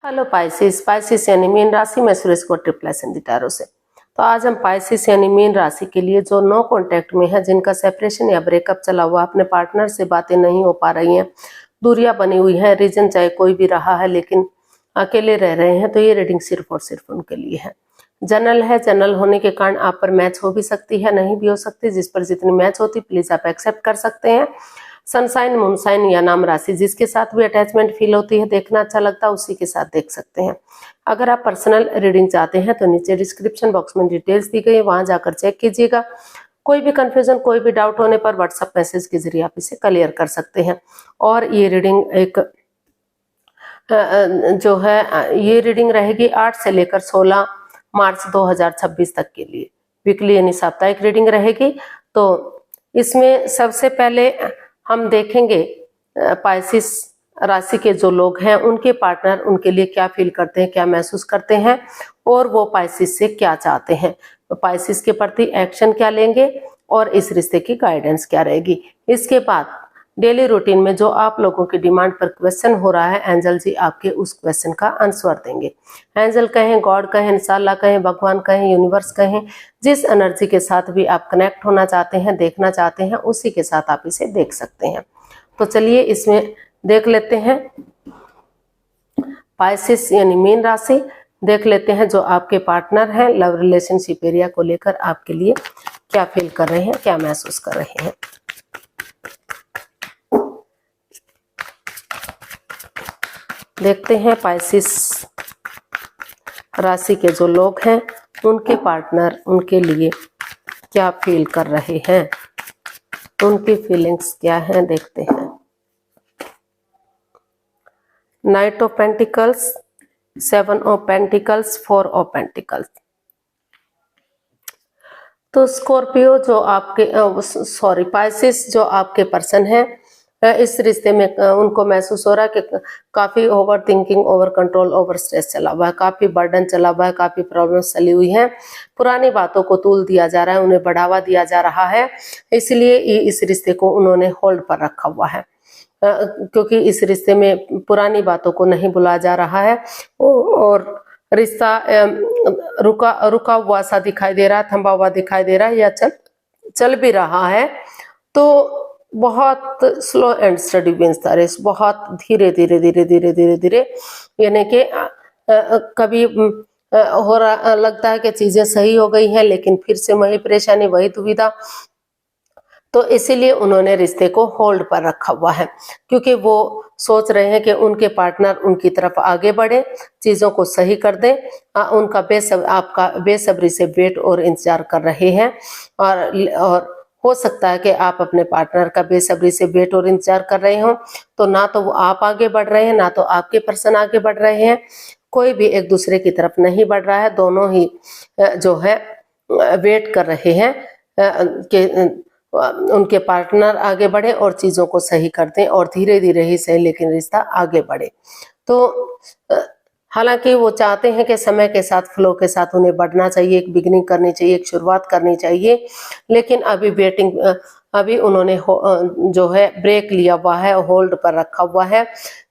Hello Pisces. Pisces यानी mean राशि में सुरेश को ट्रिपल इन टैरो से। तो आज हम पाइसिस यानी मीन राशि के लिए जो नो कांटेक्ट में है, जिनका सेपरेशन या ब्रेकअप चला हुआ, अपने पार्टनर से बातें नहीं हो पा रही हैं, दूरियां बनी हुई हैं, रीजन चाहे कोई भी रहा है लेकिन अकेले रह रहे हैं, तो ये रीडिंग सिर्फ और सिर्फ उनके लिए है। जनरल है, जनरल होने के कारण आप पर मैच हो भी सकती है, नहीं भी हो सकती। जिस पर जितनी मैच होती प्लीज आप एक्सेप्ट कर सकते हैं। सनसाइन, मूनसाइन या नाम राशि, जिसके साथ भी अटैचमेंट फील होती है, देखना अच्छा लगता है, उसी के साथ देख सकते हैं। अगर आप पर्सनल रीडिंग चाहते हैं तो नीचे डिस्क्रिप्शन बॉक्स में डिटेल्स दी गई है, वहां जाकर चेक कीजिएगा। कोई भी कंफ्यूजन, कोई भी डाउट होने पर व्हाट्सएप मैसेज के जरिए आप इसे क्लियर कर सकते हैं। और ये रीडिंग जो है ये रीडिंग रहेगी 8 से लेकर 16 मार्च 2026 तक के लिए। वीकली यानी साप्ताहिक रीडिंग रहेगी। तो इसमें सबसे पहले हम देखेंगे पाइसिस राशि के जो लोग हैं, उनके पार्टनर उनके लिए क्या फील करते हैं, क्या महसूस करते हैं, और वो पाइसिस से क्या चाहते हैं, पाइसिस के प्रति एक्शन क्या लेंगे, और इस रिश्ते की गाइडेंस क्या रहेगी। इसके बाद डेली रूटीन में जो आप लोगों की डिमांड पर क्वेश्चन हो रहा है, एंजल जी आपके उस क्वेश्चन का आंसर देंगे। एंजल कहें, गॉड कहें, इंशाल्लाह कहें, भगवान कहें, यूनिवर्स कहें, जिस एनर्जी के साथ भी आप कनेक्ट होना चाहते हैं, देखना चाहते हैं, उसी के साथ आप इसे देख सकते हैं। तो चलिए इसमें देख लेते हैं पाइसिस यानी मीन राशि। देख लेते हैं जो आपके पार्टनर हैं, लव रिलेशनशिप एरिया को लेकर आपके लिए क्या फील कर रहे हैं, क्या महसूस कर रहे हैं। देखते हैं पाइसिस राशि के जो लोग हैं, उनके पार्टनर उनके लिए क्या फील कर रहे हैं, उनकी फीलिंग्स क्या हैं, देखते हैं। Night of pentacles, 7 of pentacles, 4 of pentacles. तो स्कॉर्पियो जो आपके पाइसिस जो आपके पर्सन है, इस रिश्ते में उनको महसूस हो रहा है कि काफी over thinking, over control, over stress चला हुआ है, काफी बर्डन चला हुआ है, काफी प्रॉब्लम्स चली हुई हैं। पुरानी बातों को तूल दिया जा रहा है, उन्हें बढ़ावा दिया जा रहा है, इसलिए इस रिश्ते को उन्होंने होल्ड पर रखा हुआ है, क्योंकि इस रिश्ते में पुरानी बातों को नहीं भुलाया जा रहा है, और रिश्ता रुका हुआ सा दिखाई दे रहा है, थमा हुआ दिखाई दे रहा है, या चल भी रहा है तो बहुत slow and steady wins the race, बहुत धीरे धीरे धीरे धीरे धीरे धीरे, यानी कि कभी हो रहा लगता है कि चीजें सही हो गई हैं, लेकिन फिर से वही परेशानी, वही दुविधा। तो इसीलिए उन्होंने रिश्ते को होल्ड पर रखा हुआ है, क्योंकि वो सोच रहे हैं कि उनके पार्टनर उनकी तरफ आगे बढ़े, चीजों को सही कर दें। उनका आपका बेसब्री से वेट और इंतजार कर रहे हैं, और हो सकता है कि आप अपने पार्टनर का बेसब्री से वेट और इंतजार कर रहे हो, तो ना तो वो आप आगे बढ़ रहे हैं, ना तो आपके पर्सन आगे बढ़ रहे हैं, कोई भी एक दूसरे की तरफ नहीं बढ़ रहा है। दोनों ही जो है वेट कर रहे हैं कि उनके पार्टनर आगे बढ़े और चीजों को सही कर दें, और धीरे धीरे ही सही लेकिन रिश्ता आगे बढ़े। तो हालांकि वो चाहते हैं कि समय के साथ, फ्लो के साथ उन्हें बढ़ना चाहिए, एक बिगिनिंग करनी चाहिए, एक शुरुआत करनी चाहिए, लेकिन अभी उन्होंने जो है ब्रेक लिया हुआ है, होल्ड पर रखा हुआ है,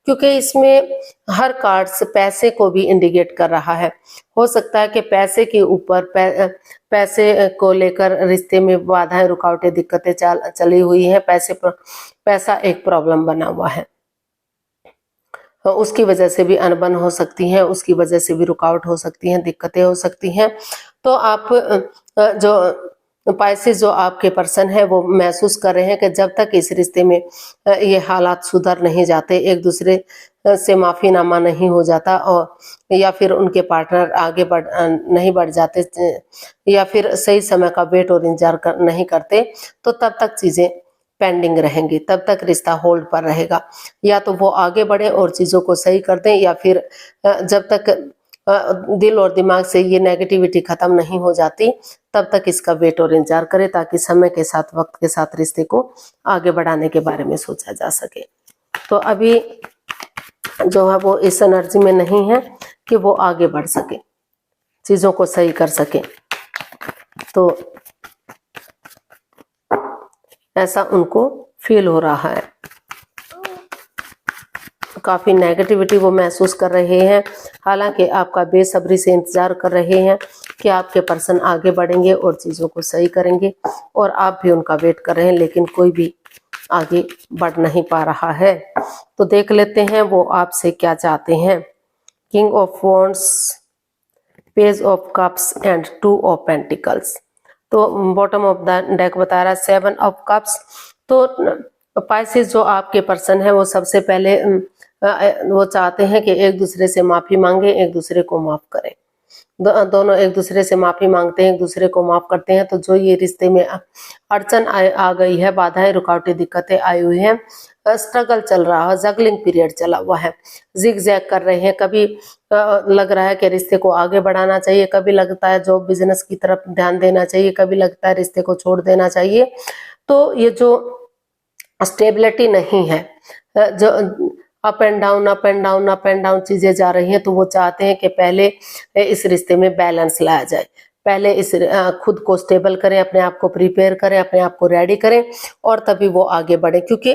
क्योंकि इसमें हर कार्ड्स पैसे को भी इंडिकेट कर रहा है। हो सकता है कि पैसे के ऊपर पैसे को लेकर रिश्ते में बाधाएं, रुकावटें, दिक्कतें चली हुई हैं, पैसा एक प्रॉब्लम बना हुआ है, उसकी वजह से भी अनबन हो सकती है, उसकी वजह से भी रुकावट हो सकती है, दिक्कतें हो सकती हैं। तो आप जो पाइसिस जो आपके पर्सन है, वो महसूस कर रहे हैं कि जब तक इस रिश्ते में ये हालात सुधर नहीं जाते, एक दूसरे से माफीनामा नहीं हो जाता, और या फिर उनके पार्टनर आगे नहीं बढ़ जाते, या फिर सही समय का वेट और इंतजार नहीं करते, तो तब तक चीजें पेंडिंग रहेंगी, तब तक रिश्ता होल्ड पर रहेगा। या तो वो आगे बढ़े और चीजों को सही कर दें, या फिर जब तक दिल और दिमाग से ये नेगेटिविटी खत्म नहीं हो जाती, तब तक इसका वेट और इंतजार करें, ताकि समय के साथ, वक्त के साथ रिश्ते को आगे बढ़ाने के बारे में सोचा जा सके। तो अभी जो है वो इस एनर्जी में नहीं है कि वो आगे बढ़ सके, चीजों को सही कर सके, तो ऐसा उनको फील हो रहा है। काफ़ी नेगेटिविटी वो महसूस कर रहे हैं। हालांकि आपका बेसब्री से इंतज़ार कर रहे हैं कि आपके पर्सन आगे बढ़ेंगे और चीज़ों को सही करेंगे, और आप भी उनका वेट कर रहे हैं, लेकिन कोई भी आगे बढ़ नहीं पा रहा है। तो देख लेते हैं वो आपसे क्या चाहते हैं। King of wands, page of cups and 2 of pentacles. तो बॉटम ऑफ द डेक बता रहा है 7 ऑफ कप्स। तो पाइसेस जो आपके पर्सन है वो सबसे पहले वो चाहते हैं कि एक दूसरे से माफ़ी मांगे, एक दूसरे को माफ़ करें। दोनों एक दूसरे से माफ़ी मांगते हैं, एक दूसरे को माफ़ करते हैं। तो जो ये रिश्ते में अड़चन आ गई है, बाधाएं, रुकावटें, दिक्कतें आई हुई हैं, स्ट्रगल चल रहा है, जगलिंग पीरियड चला हुआ है, जिग जैग कर रहे हैं। कभी लग रहा है कि रिश्ते को आगे बढ़ाना चाहिए, कभी लगता है जॉब बिजनेस की तरफ ध्यान देना चाहिए, कभी लगता है रिश्ते को छोड़ देना चाहिए। तो ये जो स्टेबिलिटी नहीं है, जो up and down up and down up and down चीजें जा रही हैं, तो वो चाहते हैं कि पहले इस रिश्ते में बैलेंस लाया जाए। पहले इस खुद को स्टेबल करें, अपने आप को प्रिपेयर करें, अपने आप को रेडी करें, और तभी वो आगे बढ़े। क्योंकि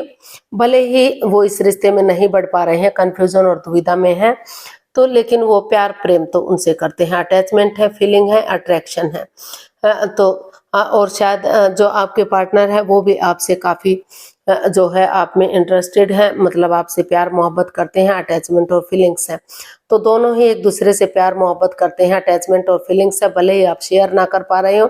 भले ही वो इस रिश्ते में नहीं बढ़ पा रहे हैं, कंफ्यूजन और दुविधा में है, तो लेकिन वो प्यार प्रेम तो उनसे करते हैं, अटैचमेंट है, फीलिंग है, अट्रैक्शन है। तो और शायद जो आपके पार्टनर है वो भी आपसे काफ़ी जो है आप में इंटरेस्टेड है, मतलब आपसे प्यार मोहब्बत करते हैं, अटैचमेंट और फीलिंग्स है। तो दोनों ही एक दूसरे से प्यार मोहब्बत करते हैं, अटैचमेंट और फीलिंग्स है। भले ही आप शेयर ना कर पा रहे हो,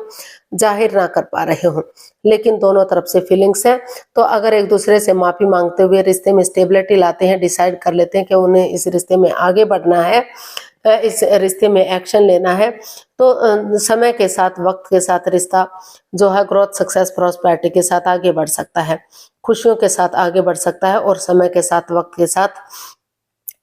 जाहिर ना कर पा रहे हो, लेकिन दोनों तरफ से फीलिंग्स है। तो अगर एक दूसरे से माफ़ी मांगते हुए रिश्ते में स्टेबिलिटी लाते हैं, डिसाइड कर लेते हैं कि उन्हें इस रिश्ते में आगे बढ़ना है, इस रिश्ते में एक्शन लेना है, तो समय के साथ, वक्त के साथ रिश्ता जो है ग्रोथ, सक्सेस, प्रॉस्पेरिटी के साथ आगे बढ़ सकता है, खुशियों के साथ आगे बढ़ सकता है। और समय के साथ, वक्त के साथ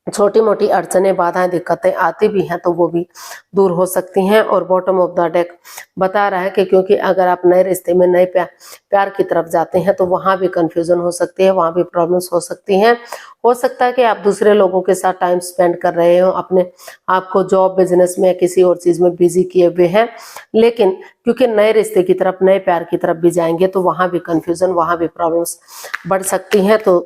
छोटी मोटी अड़चनें, बाधाएं, दिक्कतें आती भी हैं तो वो भी दूर हो सकती हैं। और बॉटम ऑफ द डेक बता रहा है कि क्योंकि अगर आप नए रिश्ते में, नए प्यार की तरफ जाते हैं तो वहाँ भी कंफ्यूजन हो सकती है, वहाँ भी प्रॉब्लम्स हो सकती हैं। हो सकता है कि आप दूसरे लोगों के साथ टाइम स्पेंड कर रहे हो, अपने आपको जॉब, बिजनेस में, किसी और चीज़ में बिजी किए हुए हैं, लेकिन क्योंकि नए रिश्ते की तरफ, नए प्यार की तरफ भी जाएंगे तो वहाँ भी कंफ्यूजन, वहाँ भी प्रॉब्लम्स बढ़ सकती हैं। तो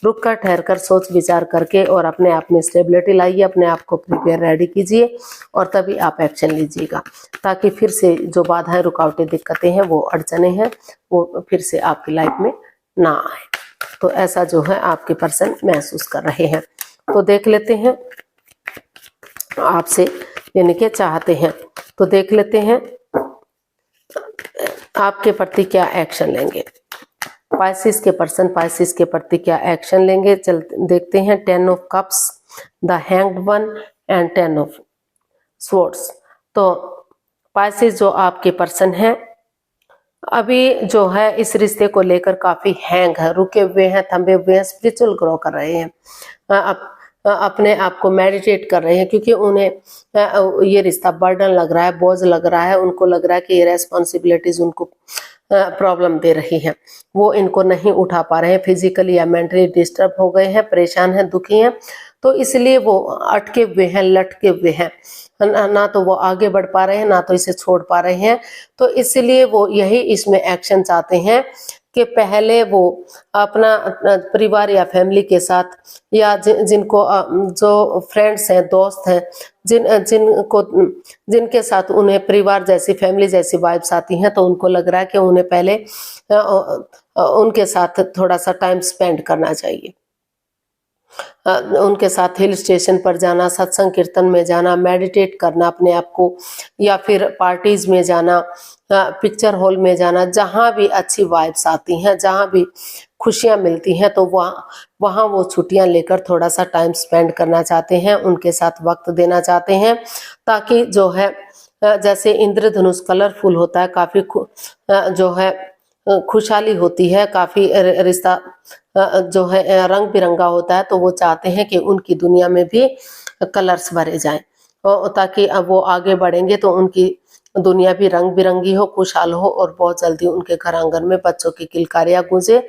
रुक कर, ठहर कर, सोच विचार करके और अपने आप में स्टेबिलिटी लाइए, अपने आप को प्रिपेयर रेडी कीजिए, और तभी आप एक्शन लीजिएगा, ताकि फिर से जो बाधाएं, रुकावटें, दिक्कतें हैं, वो अड़चने हैं, वो फिर से आपकी लाइफ में ना आए। तो ऐसा जो है आपके पर्सन महसूस कर रहे हैं। तो देख लेते हैं आपसे यानी कि चाहते हैं। तो देख लेते हैं आपके प्रति क्या एक्शन लेंगे। पाइसेस के पर्सन पाइसेस के प्रति क्या एक्शन लेंगे, चल देखते हैं। 10 of cups, the hanged one and 10 of swords. तो पाइसेस जो आपके पर्सन हैं, अभी जो है इस रिश्ते को लेकर काफी हैंग है, रुके हुए हैं, थंबे हुए हैं, स्पिरिचुअल ग्रो कर रहे हैं, अपने आप को मेडिटेट कर रहे हैं, क्योंकि उन्हें ये रिश्ता बर्डन लग रहा है, बोझ लग रहा है। उनको लग रहा है कि ये रेस्पॉन्सिबिलिटीज उनको प्रॉब्लम दे रही हैं, वो इनको नहीं उठा पा रहे हैं, फिजिकली या मेंटली डिस्टर्ब हो गए हैं, परेशान हैं, दुखी हैं। तो इसलिए वो अटके हुए हैं, लटके हुए हैं, ना तो वो आगे बढ़ पा रहे हैं, ना तो इसे छोड़ पा रहे हैं। तो इसलिए वो यही इसमें एक्शन चाहते हैं कि पहले वो अपना परिवार या फैमिली के साथ, या जिनको जो फ्रेंड्स हैं, दोस्त हैं, जिनके साथ उन्हें परिवार जैसी, फैमिली जैसी वाइब्स आती हैं, तो उनको लग रहा है कि उन्हें पहले उनके साथ थोड़ा सा टाइम स्पेंड करना चाहिए। उनके साथ हिल स्टेशन पर जाना, सत्संग कीर्तन में जाना, मेडिटेट करना अपने आप को, या फिर पार्टीज में जाना, पिक्चर हॉल में जाना, जहाँ भी अच्छी वाइब्स आती हैं, जहाँ भी खुशियाँ मिलती हैं, तो वहाँ वो छुट्टियाँ लेकर थोड़ा सा टाइम स्पेंड करना चाहते हैं, उनके साथ वक्त देना चाहते हैं, ताकि जो है जैसे इंद्रधनुष कलरफुल होता है, काफ़ी जो है खुशहाली होती है, काफ़ी रिश्ता जो है रंग बिरंगा होता है, तो वो चाहते हैं कि उनकी दुनिया में भी कलर्स भरे जाएं, ताकि अब वो आगे बढ़ेंगे तो उनकी दुनिया भी रंग बिरंगी हो, खुशहाल हो, और बहुत जल्दी उनके घर आंगन में बच्चों की किलकारियाँ गूंजे।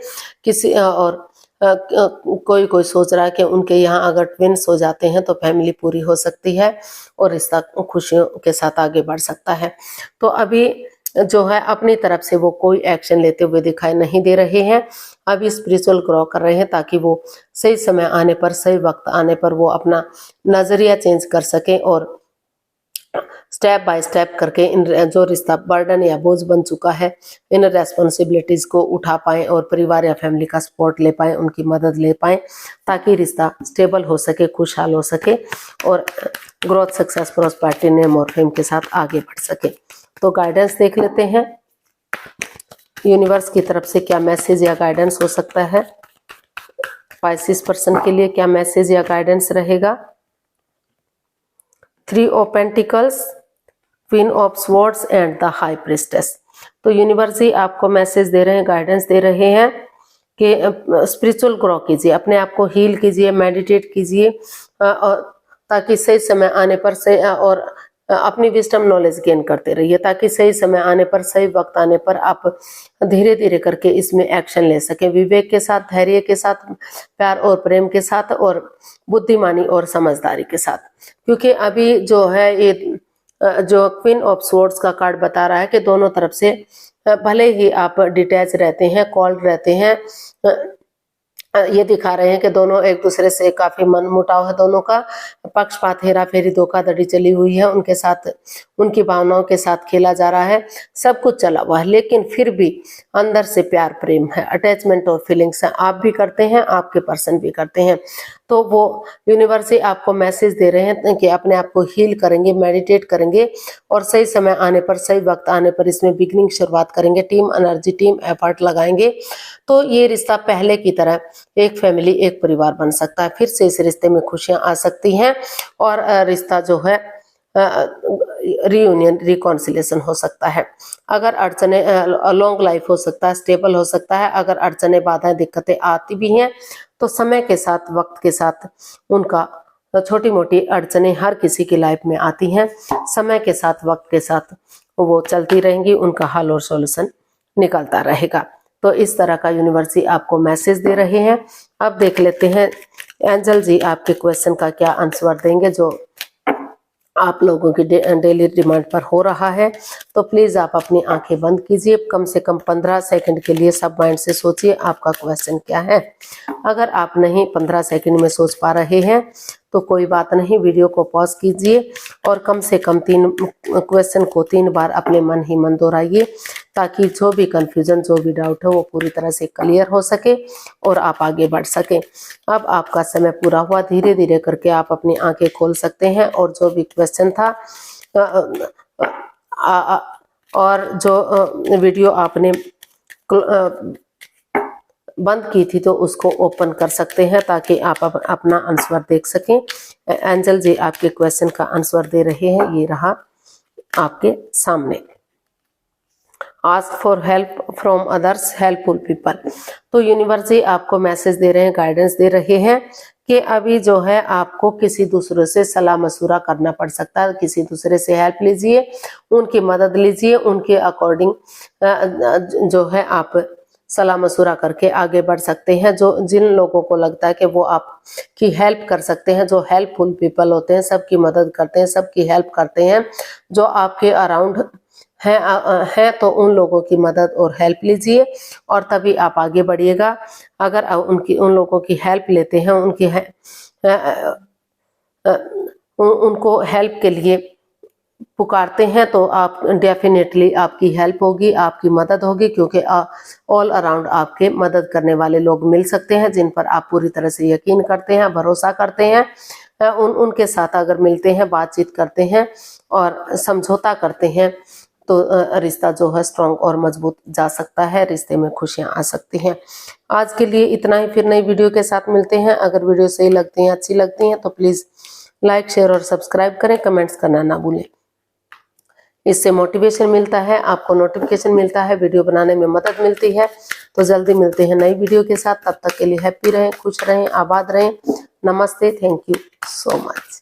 किसी और कोई सोच रहा है कि उनके यहाँ अगर ट्विंस हो जाते हैं तो फैमिली पूरी हो सकती है और रिश्ता खुशियों के साथ आगे बढ़ सकता है। तो अभी जो है अपनी तरफ से वो कोई एक्शन लेते हुए दिखाई नहीं दे रहे हैं। अभी स्पिरिचुअल ग्रो कर रहे हैं ताकि वो सही समय आने पर, सही वक्त आने पर वो अपना नजरिया चेंज कर सकें और स्टेप बाय स्टेप करके इन जो रिश्ता बर्डन या बोझ बन चुका है, इन रेस्पॉन्सिबिलिटीज को उठा पाएं और परिवार या फैमिली का सपोर्ट ले पाएं, उनकी मदद ले पाएं, ताकि रिश्ता स्टेबल हो सके, खुशहाल हो सके और ग्रोथ, सक्सेस, प्रॉस्पेरिटी, नेम और फेम के साथ आगे बढ़ सके। तो गाइडेंस देख लेते हैं, यूनिवर्स की तरफ से क्या मैसेज या गाइडेंस हो सकता है, पाइसेस पर्सन के लिए क्या मैसेज या गाइडेंस रहेगा। 3 of pentacles, queen of swords and the high priestess. तो यूनिवर्स ही आपको मैसेज दे रहे हैं, गाइडेंस दे रहे हैं कि स्पिरिचुअल ग्रो कीजिए, अपने आप को हील कीजिए, मेडिटेट कीजिए, ताकि सही समय आने पर सही और अपनी विजडम नॉलेज गेन करते रहिए, ताकि सही समय आने पर, सही वक्त आने पर आप धीरे धीरे करके इसमें एक्शन ले सकें, विवेक के साथ, धैर्य के साथ, प्यार और प्रेम के साथ और बुद्धिमानी और समझदारी के साथ। क्योंकि अभी जो है ये जो क्वीन ऑफ स्वॉर्ड्स का कार्ड बता रहा है कि दोनों तरफ से भले ही आप डिटैच रहते हैं, कॉल्ड रहते हैं, ये दिखा रहे हैं कि दोनों एक दूसरे से काफी मनमुटाव है, दोनों का पक्षपात, हेरा फेरी, धोखाधड़ी चली हुई है, उनके साथ, उनकी भावनाओं के साथ खेला जा रहा है, सब कुछ चला हुआ है, लेकिन फिर भी अंदर से प्यार प्रेम है, अटैचमेंट और फीलिंग्स है, आप भी करते हैं, आपके पर्सन भी करते हैं। तो वो यूनिवर्स से आपको मैसेज दे रहे हैं कि अपने आप को हील करेंगे, मेडिटेट करेंगे और सही समय आने पर, सही वक्त आने पर इसमें बिगनिंग शुरुआत करेंगे, टीम एनर्जी, टीम एफर्ट लगाएंगे, तो ये रिश्ता पहले की तरह एक फैमिली, एक परिवार बन सकता है। फिर से इस रिश्ते में खुशियां आ सकती हैं और रिश्ता जो है रियूनियन, रिकॉन्सिलेशन हो सकता है। अगर अड़चने, लॉन्ग लाइफ हो सकता है, स्टेबल हो सकता है। अगर अड़चने, बाधाएं, दिक्कतें आती भी हैं तो समय के साथ, वक्त के साथ उनका, छोटी मोटी अड़चने हर किसी की लाइफ में आती हैं, समय के साथ, वक्त के साथ वो चलती रहेंगी, उनका हल और सॉल्यूशन निकलता रहेगा। तो इस तरह का यूनिवर्स आपको मैसेज दे रहे हैं। अब देख लेते हैं एंजल जी आपके क्वेश्चन का क्या आंसर देंगे जो आप लोगों की डेली डिमांड पर हो रहा है। तो प्लीज आप अपनी आंखें बंद कीजिए, कम से कम 15 सेकंड के लिए सब माइंड से सोचिए आपका क्वेश्चन क्या है। अगर आप नहीं 15 सेकंड में सोच पा रहे हैं तो कोई बात नहीं, वीडियो को पॉज कीजिए और कम से कम 3 क्वेश्चन को 3 बार अपने मन ही मन दोहराइए, ताकि जो भी कंफ्यूजन, जो भी डाउट है वो पूरी तरह से क्लियर हो सके और आप आगे बढ़ सकें। अब आपका समय पूरा हुआ, धीरे धीरे करके आप अपनी आंखें खोल सकते हैं और जो भी क्वेश्चन था और जो वीडियो आपने बंद की थी तो उसको ओपन कर सकते हैं, ताकि आप अपना आंसर देख सकें। एंजल जी आपके क्वेश्चन का आंसर दे रहे हैं, ये रहा आपके सामने। Ask for help from others, helpful people. तो यूनिवर्स जी आपको मैसेज दे रहे हैं, गाइडेंस दे रहे हैं कि अभी जो है आपको किसी दूसरे से सलाह मशुरा करना पड़ सकता है, किसी दूसरे से हेल्प लीजिए, उनकी मदद लीजिए, उनके अकॉर्डिंग जो है आप सलाह मशुरा करके आगे बढ़ सकते हैं। जो जिन लोगों को लगता है कि वो आपकी हेल्प कर सकते हैं, जो हेल्पफुल पीपल होते हैं, सबकी मदद करते हैं, सबकी हेल्प करते हैं, जो आपके अराउंड है तो उन लोगों की मदद और हेल्प लीजिए और तभी आप आगे बढ़िएगा। अगर उन लोगों की हेल्प लेते हैं, उनको हेल्प के लिए पुकारते हैं तो आप डेफिनेटली आपकी हेल्प होगी, आपकी मदद होगी, क्योंकि ऑल अराउंड आपके मदद करने वाले लोग मिल सकते हैं जिन पर आप पूरी तरह से यकीन करते हैं, भरोसा करते हैं। उनके साथ अगर मिलते हैं, बातचीत करते हैं और समझौता करते हैं तो रिश्ता जो है स्ट्रांग और मजबूत जा सकता है, रिश्ते में खुशियां आ सकती हैं। आज के लिए इतना ही, फिर नई वीडियो के साथ मिलते हैं। अगर वीडियो सही लगती है, अच्छी लगती है तो प्लीज लाइक, शेयर और सब्सक्राइब करें, कमेंट्स करना ना भूलें। इससे मोटिवेशन मिलता है, आपको नोटिफिकेशन मिलता है, वीडियो बनाने में मदद मिलती है। तो जल्दी मिलते हैं नई वीडियो के साथ, तब तक के लिए हैप्पी रहें, खुश रहें, आबाद रहें। नमस्ते, थैंक यू सो मच।